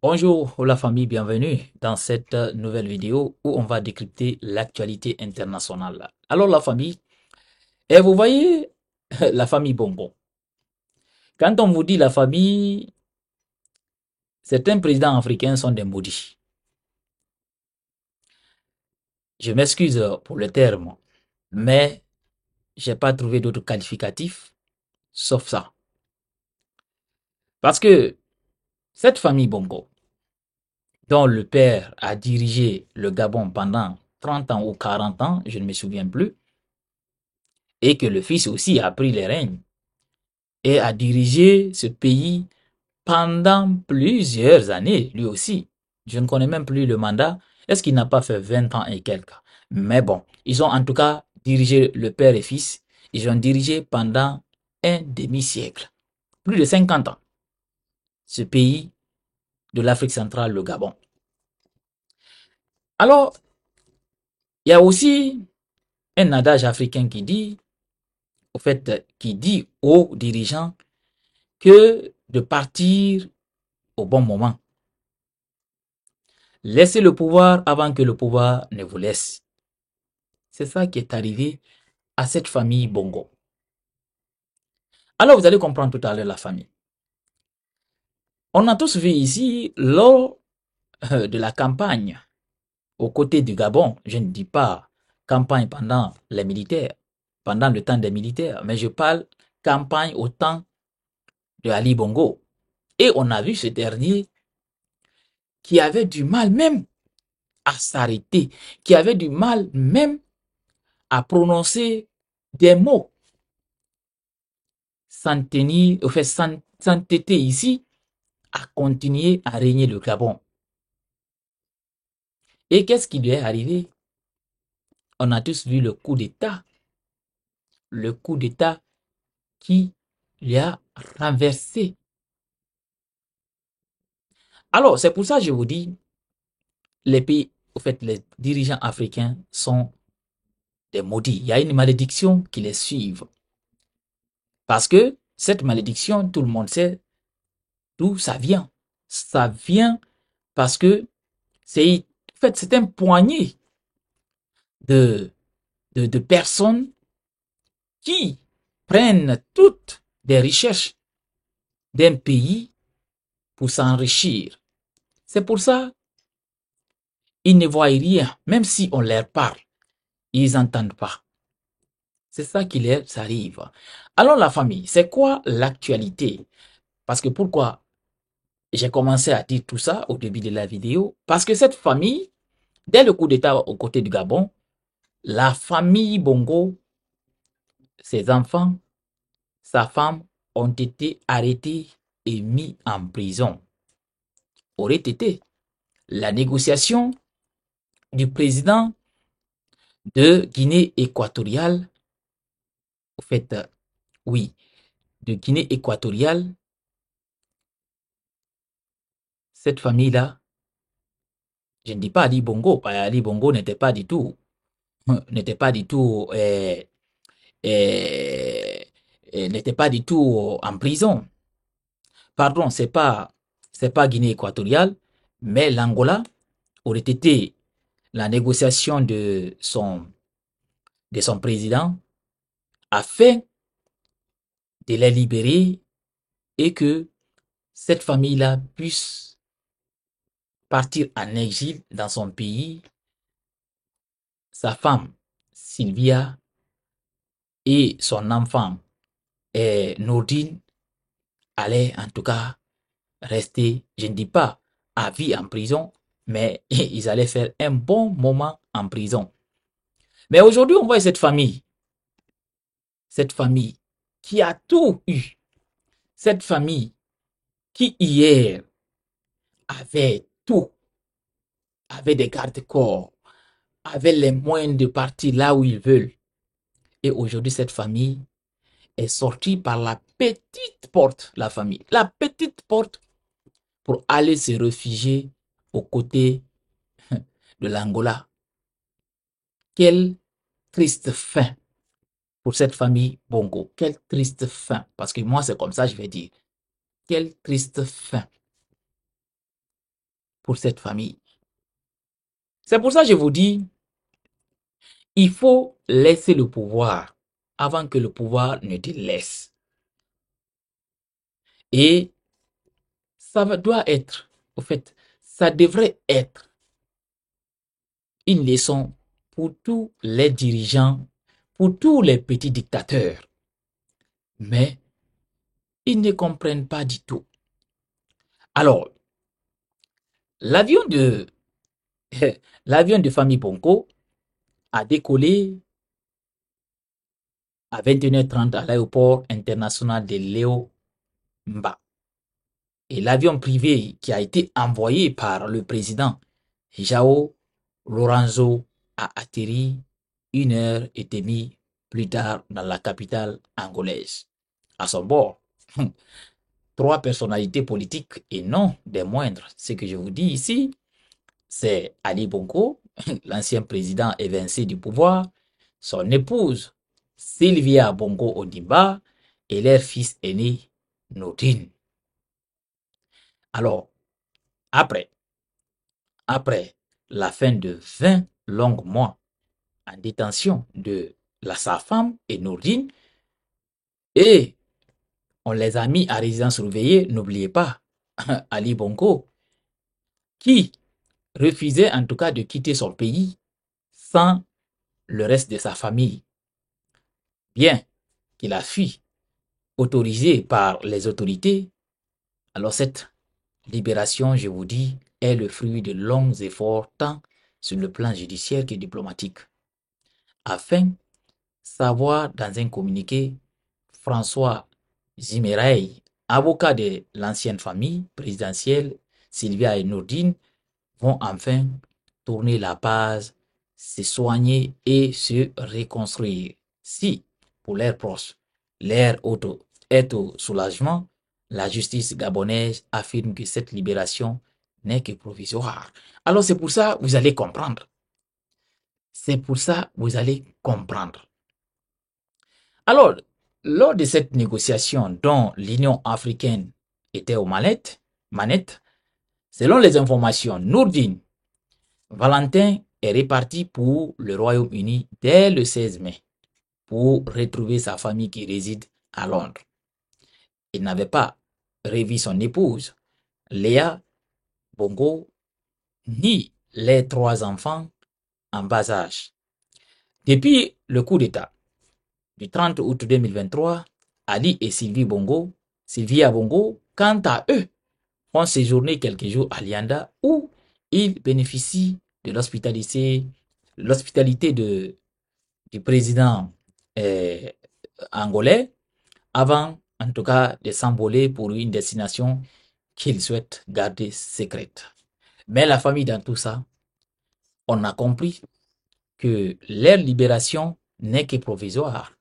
Bonjour la famille, bienvenue dans cette nouvelle vidéo où on va décrypter l'actualité internationale. Alors la famille, et vous voyez la famille Bongo. Quand on vous dit la famille, certains présidents africains sont des maudits. Je m'excuse pour le terme, mais j'ai pas trouvé d'autre qualificatif sauf ça. Parce que cette famille Bongo, dont le père a dirigé le Gabon pendant 30 ans ou 40 ans, je ne me souviens plus, et que le fils aussi a pris les règnes et a dirigé ce pays pendant plusieurs années, lui aussi. Je ne connais même plus le mandat. Est-ce qu'il n'a pas fait 20 ans et quelques? Mais bon, ils ont en tout cas dirigé le père et fils. Ils ont dirigé pendant un demi-siècle, plus de 50 ans, ce pays de l'Afrique centrale, le Gabon. Alors, il y a aussi un adage africain qui dit, au fait, qui dit aux dirigeants que de partir au bon moment. Laissez le pouvoir avant que le pouvoir ne vous laisse. C'est ça qui est arrivé à cette famille Bongo. Alors vous allez comprendre tout à l'heure la famille. On a tous vu ici lors de la campagne aux côtés du Gabon. Je ne dis pas campagne pendant les militaires, pendant le temps des militaires, mais je parle campagne au temps de Ali Bongo. Et on a vu ce dernier qui avait du mal même à s'arrêter, qui avait du mal même à prononcer des mots sans tenir, au fait, s'entêter ici à continuer à régner le Gabon. Et qu'est-ce qui lui est arrivé? On a tous vu le coup d'État qui lui a renversé. Alors, c'est pour ça que je vous dis, les pays, au fait, les dirigeants africains sont des maudits. Il y a une malédiction qui les suit. Parce que cette malédiction, tout le monde sait d'où ça vient. Ça vient parce que c'est, en fait, c'est un poignet de, de personnes qui prennent toutes les richesses d'un pays pour s'enrichir. C'est pour ça ils ne voient rien, même si on leur parle, ils n'entendent pas. C'est ça qui leur arrive. Alors la famille, c'est quoi l'actualité? Parce que pourquoi j'ai commencé à dire tout ça au début de la vidéo? Parce que cette famille, dès le coup d'État aux côtés du Gabon, la famille Bongo, ses enfants, sa femme ont été arrêtés et mis en prison. Aurait été la négociation du président de Guinée équatoriale, au fait, oui, de Guinée équatoriale, cette famille-là, je ne dis pas Ali Bongo, parce Ali Bongo n'était pas du tout, n'était pas du tout en prison. Pardon, c'est pas Guinée équatoriale, mais l'Angola aurait été la négociation de son président afin de les libérer et que cette famille-là puisse partir en exil dans son pays. Sa femme, Sylvia, et son enfant, Nourdine, allaient en tout cas rester, je ne dis pas à vie en prison, mais ils allaient faire un bon moment en prison. Mais aujourd'hui, on voit cette famille qui a tout eu, cette famille qui hier avait tout, avait des garde-corps, avait les moyens de partir là où ils veulent. Et aujourd'hui, cette famille est sortie par la petite porte, la famille, la petite porte pour aller se réfugier aux côtés de l'Angola. Quelle triste fin pour cette famille Bongo. Quelle triste fin. Parce que moi, c'est comme ça, je vais dire. Quelle triste fin. pour cette famille. C'est pour ça que je vous dis, il faut laisser le pouvoir avant que le pouvoir ne te laisse. Et doit être, au fait, ça devrait être une leçon pour tous les dirigeants, pour tous les petits dictateurs. Mais ils ne comprennent pas du tout. Alors, l'avion de, l'avion de famille Bongo a décollé à 21h30 à l'aéroport international de Léo Mba. Et l'avion privé qui a été envoyé par le président João Lorenzo a atterri 1h30 plus tard dans la capitale angolaise. À son bord, 3 personnalités politiques et non des moindres. Ce que je vous dis ici, c'est Ali Bongo, l'ancien président évincé du pouvoir, son épouse Sylvia Bongo Ondimba et leur fils aîné Nordin. Alors, après la fin de 20 longs mois en détention de sa femme et Nordin, et on les a mis à résidence surveillée, n'oubliez pas, Ali Bongo, qui refusait en tout cas de quitter son pays sans le reste de sa famille, bien qu'il a fui, autorisé par les autorités. Alors cette libération, je vous dis, est le fruit de longs efforts tant sur le plan judiciaire que diplomatique. Afin savoir dans un communiqué, François Zimerey, avocat de l'ancienne famille présidentielle, Sylvia et Nordine, vont enfin tourner la page, se soigner et se reconstruire. Si, pour leurs proches, l'air est au soulagement, la justice gabonaise affirme que cette libération n'est que provisoire. Alors c'est pour ça que vous allez comprendre. C'est pour ça que vous allez comprendre. Alors, lors de cette négociation dont l'Union africaine était aux manettes, selon les informations, Nourdine Valentin est reparti pour le Royaume-Uni dès le 16 mai pour retrouver sa famille qui réside à Londres. Il n'avait pas revu son épouse, Léa Bongo, ni les 3 enfants en bas âge. Depuis le coup d'État du 30 août 2023, Ali et Sylvia Bongo, quant à eux, ont séjourné quelques jours à Lianda où ils bénéficient de l'hospitalité du président angolais avant, en tout cas, de s'envoler pour une destination qu'ils souhaitent garder secrète. Mais la famille, dans tout ça, on a compris que leur libération n'est que provisoire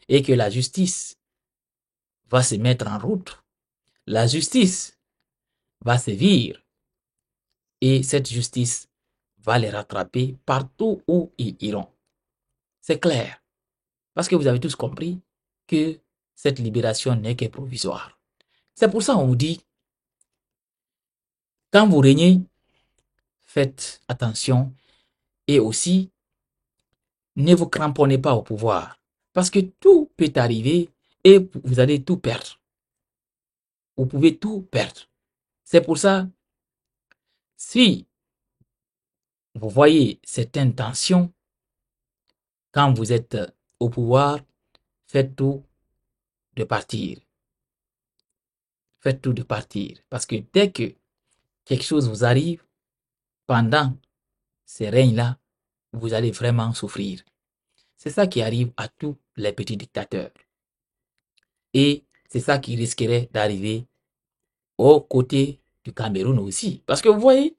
et que la justice va se mettre en route. La justice va sévir et cette justice va les rattraper partout où ils iront. C'est clair. Parce que vous avez tous compris que cette libération n'est que provisoire. C'est pour ça qu'on vous dit, quand vous régnez, faites attention et aussi, ne vous cramponnez pas au pouvoir. Parce que tout peut arriver et vous allez tout perdre. Vous pouvez tout perdre. C'est pour ça, si vous voyez cette intention, quand vous êtes au pouvoir, faites tout de partir. Faites tout de partir. Parce que dès que quelque chose vous arrive, pendant ces règnes-là, vous allez vraiment souffrir. C'est ça qui arrive à tous les petits dictateurs. Et c'est ça qui risquerait d'arriver aux côtés du Cameroun aussi. Parce que vous voyez,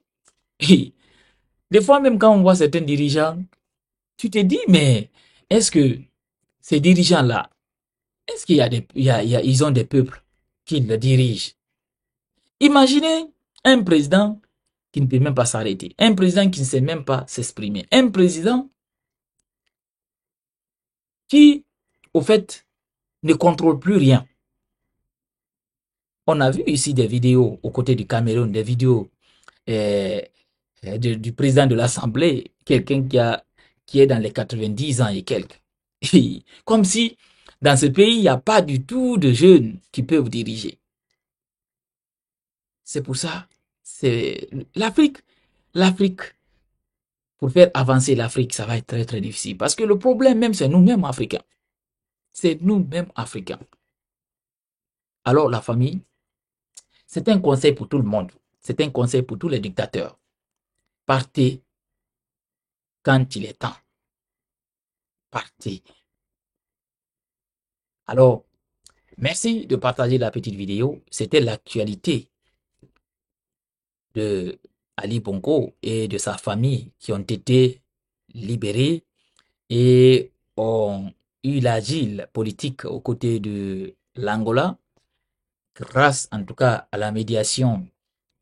des fois même quand on voit certains dirigeants, tu te dis, mais est-ce que ces dirigeants-là, est-ce qu'il y a ils ont des peuples qui le dirigent? Imaginez un président qui ne peut même pas s'arrêter, un président qui ne sait même pas s'exprimer, un président qui, au fait, ne contrôle plus rien. On a vu ici des vidéos aux côtés du Cameroun, des vidéos euh, du président de l'Assemblée, quelqu'un qui est dans les 90 ans et quelques. Comme si dans ce pays, il n'y a pas du tout de jeunes qui peuvent diriger. C'est pour ça, c'est l'Afrique. L'Afrique, pour faire avancer l'Afrique, ça va être très très difficile. Parce que le problème même, c'est nous-mêmes Africains. C'est nous-mêmes Africains. Alors la famille, c'est un conseil pour tout le monde. C'est un conseil pour tous les dictateurs. Partez quand il est temps. Partez. Alors, merci de partager la petite vidéo. C'était l'actualité de Ali Bongo et de sa famille qui ont été libérés et ont eu l'asile politique aux côtés de l'Angola grâce en tout cas à la médiation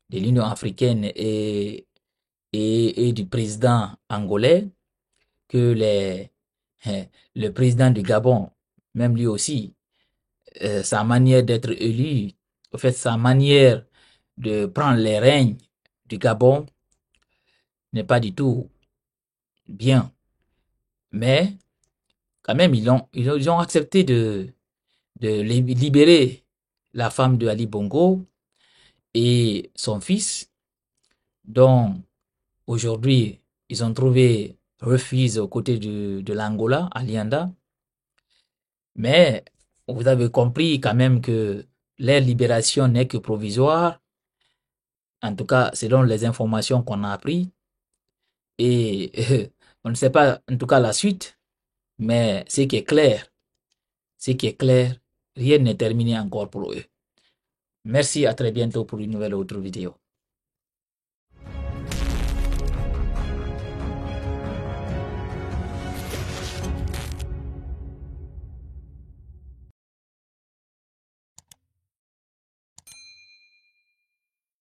de l'Union africaine et du président angolais que le président du Gabon, même lui aussi, sa manière d'être élu, en fait, sa manière de prendre les règnes du Gabon n'est pas du tout bien. Mais quand même, ils ont accepté de libérer la femme de Ali Bongo et son fils, dont aujourd'hui ils ont trouvé refuge aux côtés de l'Angola, à Lianda. Mais vous avez compris quand même que leur libération n'est que provisoire, en tout cas selon les informations qu'on a apprises. Et on ne sait pas en tout cas la suite, mais ce qui est clair, rien n'est terminé encore pour eux. Merci, à très bientôt pour une nouvelle autre vidéo.